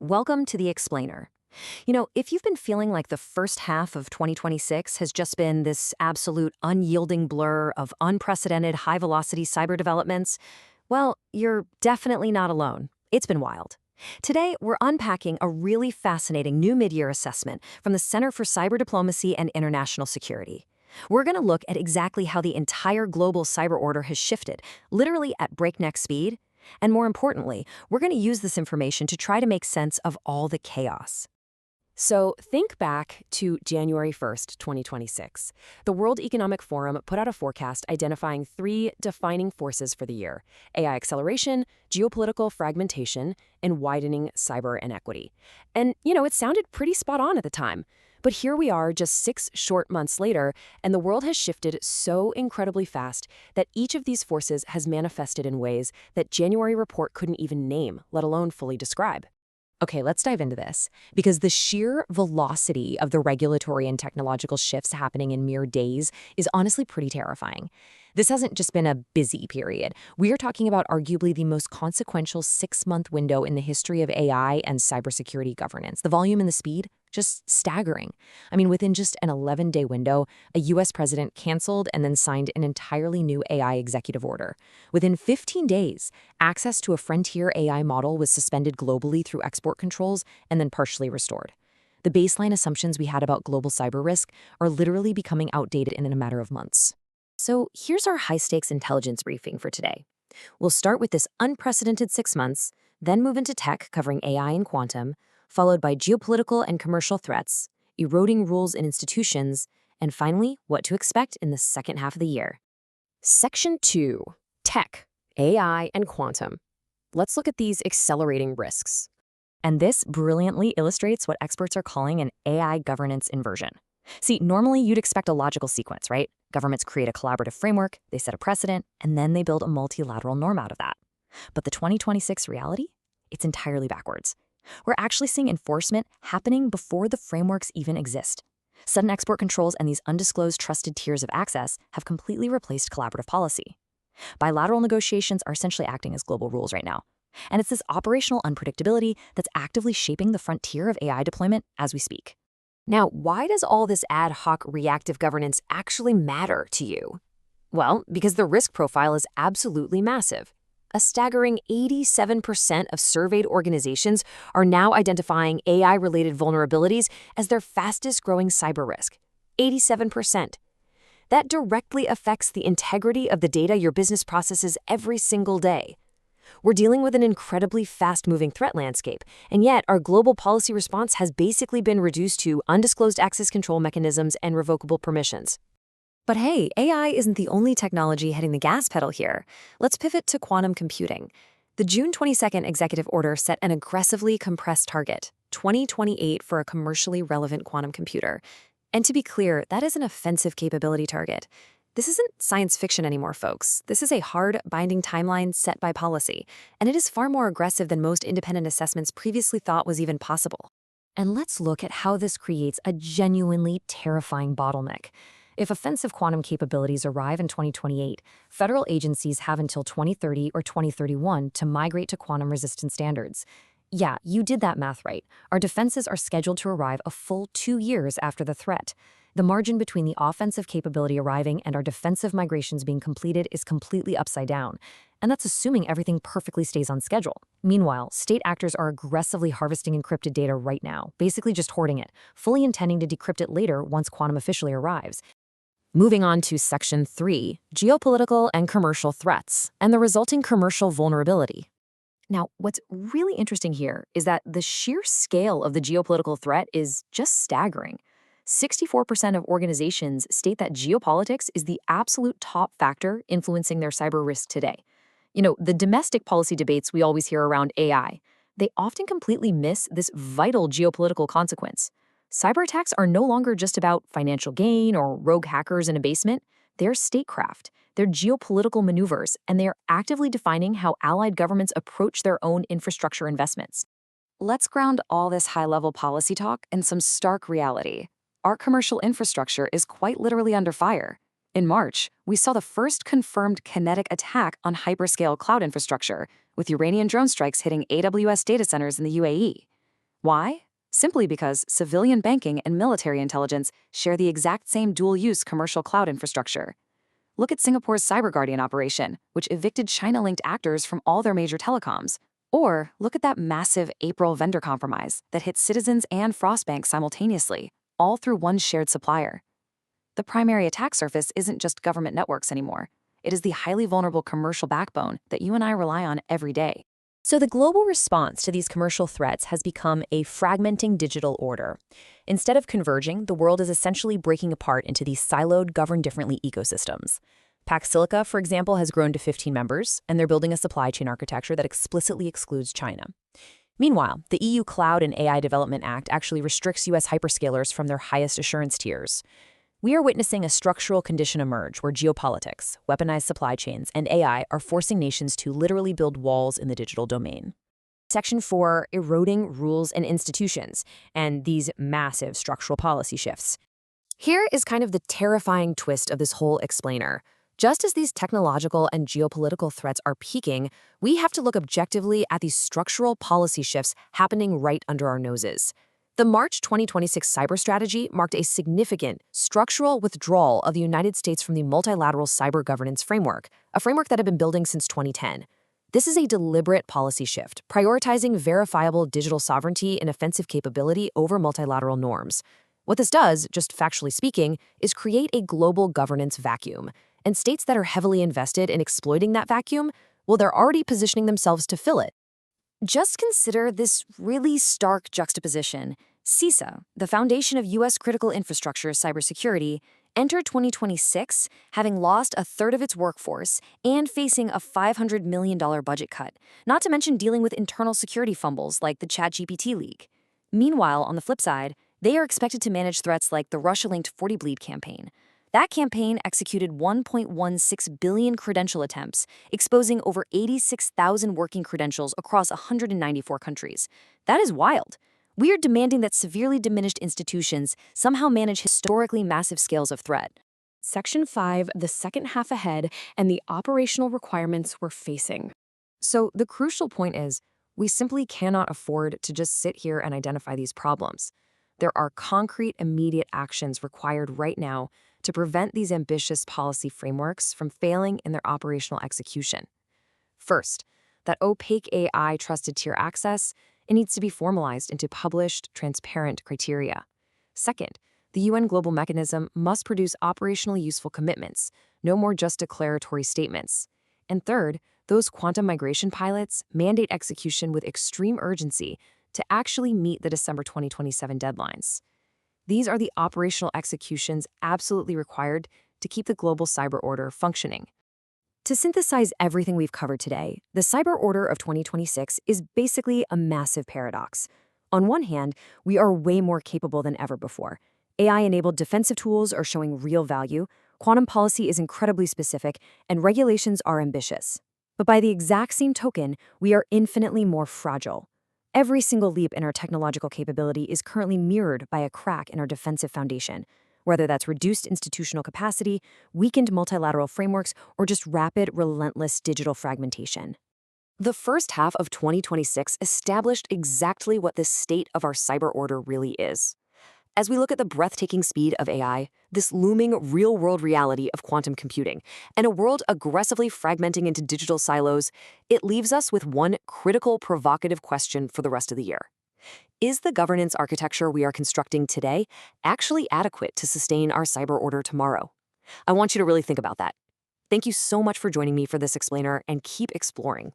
Welcome to The Explainer. If you've been feeling like the first half of 2026 has just been this absolute unyielding blur of unprecedented high-velocity cyber developments, well, you're definitely not alone. It's been wild. Today, we're unpacking a really fascinating new midyear assessment from the Center for Cyber Diplomacy and International Security. We're going to look at exactly how the entire global cyber order has shifted, literally at breakneck speed. And more importantly, we're going to use this information to try to make sense of all the chaos. So think back to January 1st, 2026. The World Economic Forum put out a forecast identifying three defining forces for the year: AI acceleration, geopolitical fragmentation, and widening cyber inequity. And, it sounded pretty spot on at the time. But here we are just 6 short months later, and the world has shifted so incredibly fast that each of these forces has manifested in ways that January report couldn't even name, let alone fully describe. Okay, let's dive into this, because the sheer velocity of the regulatory and technological shifts happening in mere days is honestly pretty terrifying. This hasn't just been a busy period. We are talking about arguably the most consequential 6-month window in the history of AI and cybersecurity governance. The volume and the speed, just staggering. I mean, within just an 11-day window, a US president canceled and then signed an entirely new AI executive order. Within 15 days, access to a frontier AI model was suspended globally through export controls and then partially restored. The baseline assumptions we had about global cyber risk are literally becoming outdated in a matter of months. So here's our high-stakes intelligence briefing for today. We'll start with this unprecedented 6 months, then move into tech covering AI and quantum, followed by geopolitical and commercial threats, eroding rules in institutions, and finally, what to expect in the second half of the year. Section 2. Tech, AI, and quantum. Let's look at these accelerating risks. And this brilliantly illustrates what experts are calling an AI governance inversion. See, normally you'd expect a logical sequence, right? Governments create a collaborative framework, they set a precedent, and then they build a multilateral norm out of that. But the 2026 reality? It's entirely backwards. We're actually seeing enforcement happening before the frameworks even exist. Sudden export controls and these undisclosed trusted tiers of access have completely replaced collaborative policy. Bilateral negotiations are essentially acting as global rules right now. And it's this operational unpredictability that's actively shaping the frontier of AI deployment as we speak. Now, why does all this ad hoc reactive governance actually matter to you? Well, because the risk profile is absolutely massive. A staggering 87% of surveyed organizations are now identifying AI-related vulnerabilities as their fastest-growing cyber risk. 87%. That directly affects the integrity of the data your business processes every single day. We're dealing with an incredibly fast-moving threat landscape, and yet our global policy response has basically been reduced to undisclosed access control mechanisms and revocable permissions. But hey, AI isn't the only technology hitting the gas pedal here. Let's pivot to quantum computing. The June 22nd executive order set an aggressively compressed target, 2028, for a commercially relevant quantum computer. And to be clear, that is an offensive capability target. This isn't science fiction anymore, folks. This is a hard, binding timeline set by policy, and it is far more aggressive than most independent assessments previously thought was even possible. And let's look at how this creates a genuinely terrifying bottleneck. If offensive quantum capabilities arrive in 2028, federal agencies have until 2030 or 2031 to migrate to quantum-resistant standards. Yeah, you did that math right. Our defenses are scheduled to arrive a full 2 years after the threat. The margin between the offensive capability arriving and our defensive migrations being completed is completely upside down. And that's assuming everything perfectly stays on schedule. Meanwhile, state actors are aggressively harvesting encrypted data right now, basically just hoarding it, fully intending to decrypt it later once quantum officially arrives. Moving on to Section 3, geopolitical and commercial threats, and the resulting commercial vulnerability. Now, what's really interesting here is that the sheer scale of the geopolitical threat is just staggering. 64% of organizations state that geopolitics is the absolute top factor influencing their cyber risk today. The domestic policy debates we always hear around AI, they often completely miss this vital geopolitical consequence. Cyber attacks are no longer just about financial gain or rogue hackers in a basement. They're statecraft, they're geopolitical maneuvers, and they are actively defining how allied governments approach their own infrastructure investments. Let's ground all this high-level policy talk in some stark reality. Our commercial infrastructure is quite literally under fire. In March, we saw the first confirmed kinetic attack on hyperscale cloud infrastructure, with Iranian drone strikes hitting AWS data centers in the UAE. Why? Simply because civilian banking and military intelligence share the exact same dual-use commercial cloud infrastructure. Look at Singapore's Cyber Guardian operation, which evicted China-linked actors from all their major telecoms. Or look at that massive April vendor compromise that hit Citizens and Frostbank simultaneously, all through one shared supplier. The primary attack surface isn't just government networks anymore. It is the highly vulnerable commercial backbone that you and I rely on every day. So the global response to these commercial threats has become a fragmenting digital order. Instead of converging, the world is essentially breaking apart into these siloed, governed differently ecosystems. Pax Silica, for example, has grown to 15 members, and they're building a supply chain architecture that explicitly excludes China. Meanwhile, the EU Cloud and AI Development Act actually restricts U.S. hyperscalers from their highest assurance tiers. We are witnessing a structural condition emerge where geopolitics, weaponized supply chains, and AI are forcing nations to literally build walls in the digital domain. Section 4, eroding rules and institutions, and these massive structural policy shifts. Here is kind of the terrifying twist of this whole explainer. Just as these technological and geopolitical threats are peaking, we have to look objectively at these structural policy shifts happening right under our noses. The March 2026 cyber strategy marked a significant structural withdrawal of the United States from the multilateral cyber governance framework, a framework that had been building since 2010. This is a deliberate policy shift, prioritizing verifiable digital sovereignty and offensive capability over multilateral norms. What this does, just factually speaking, is create a global governance vacuum. And states that are heavily invested in exploiting that vacuum, well, they're already positioning themselves to fill it. Just consider this really stark juxtaposition. CISA, the foundation of U.S. critical infrastructure cybersecurity, entered 2026 having lost a third of its workforce and facing a $500 million budget cut, not to mention dealing with internal security fumbles like the ChatGPT leak. Meanwhile, on the flip side, they are expected to manage threats like the Russia-linked 40 Bleed campaign. That campaign executed 1.16 billion credential attempts, exposing over 86,000 working credentials across 194 countries. That is wild. We are demanding that severely diminished institutions somehow manage historically massive scales of threat. Section 5, the second half ahead, and the operational requirements we're facing. So the crucial point is, we simply cannot afford to just sit here and identify these problems. There are concrete, immediate actions required right now to prevent these ambitious policy frameworks from failing in their operational execution. First, that opaque AI trusted tier access, it needs to be formalized into published, transparent criteria. Second, the UN Global Mechanism must produce operationally useful commitments, no more just declaratory statements. And third, those quantum migration pilots mandate execution with extreme urgency to actually meet the December 2027 deadlines. These are the operational executions absolutely required to keep the global cyber order functioning. To synthesize everything we've covered today, the cyber order of 2026 is basically a massive paradox. On one hand, we are way more capable than ever before. AI-enabled defensive tools are showing real value, quantum policy is incredibly specific, and regulations are ambitious. But by the exact same token, we are infinitely more fragile. Every single leap in our technological capability is currently mirrored by a crack in our defensive foundation, whether that's reduced institutional capacity, weakened multilateral frameworks, or just rapid, relentless digital fragmentation. The first half of 2026 established exactly what the state of our cyber order really is. As we look at the breathtaking speed of AI, this looming real-world reality of quantum computing, and a world aggressively fragmenting into digital silos, it leaves us with one critical, provocative question for the rest of the year. Is the governance architecture we are constructing today actually adequate to sustain our cyber order tomorrow? I want you to really think about that. Thank you so much for joining me for this explainer, and keep exploring.